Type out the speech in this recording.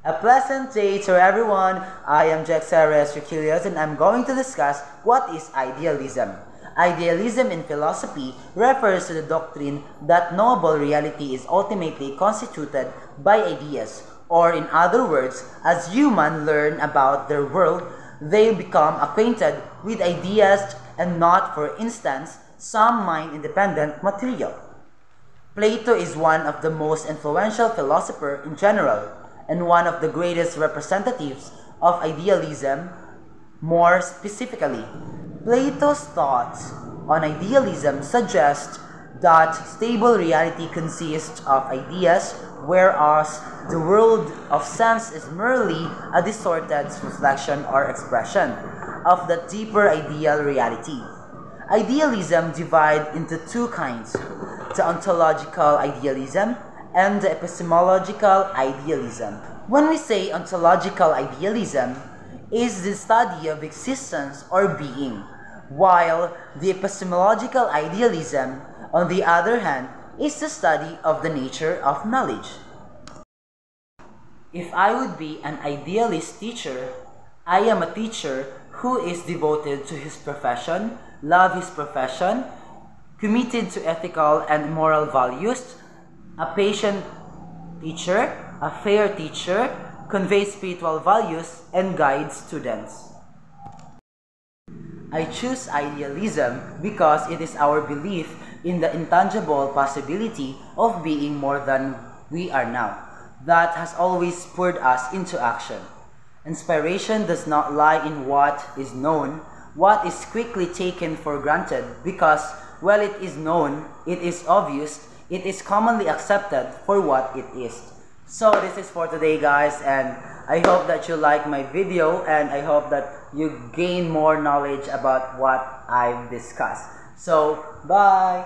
A pleasant day to everyone. I am Jaxares Riquilios and I'm going to discuss what is idealism. Idealism in philosophy refers to the doctrine that knowable reality is ultimately constituted by ideas, or in other words, as humans learn about their world, they become acquainted with ideas and not, for instance, some mind-independent material. Plato is one of the most influential philosophers in general, and one of the greatest representatives of idealism. More specifically, Plato's thoughts on idealism suggest that stable reality consists of ideas, whereas the world of sense is merely a distorted reflection or expression of the deeper ideal reality. Idealism divides into two kinds: the ontological idealism and the epistemological idealism. When we say ontological idealism, is the study of existence or being, while the epistemological idealism, on the other hand, is the study of the nature of knowledge. If I would be an idealist teacher, I am a teacher who is devoted to his profession, love his profession, committed to ethical and moral values, a patient teacher, a fair teacher, conveys spiritual values, and guides students. I choose idealism because it is our belief in the intangible possibility of being more than we are now that has always spurred us into action. Inspiration does not lie in what is known, what is quickly taken for granted, because while it is known, it is obvious, it is commonly accepted for what it is. So this is for today, guys, and I hope that you like my video, and I hope that you gain more knowledge about what I've discussed. So bye.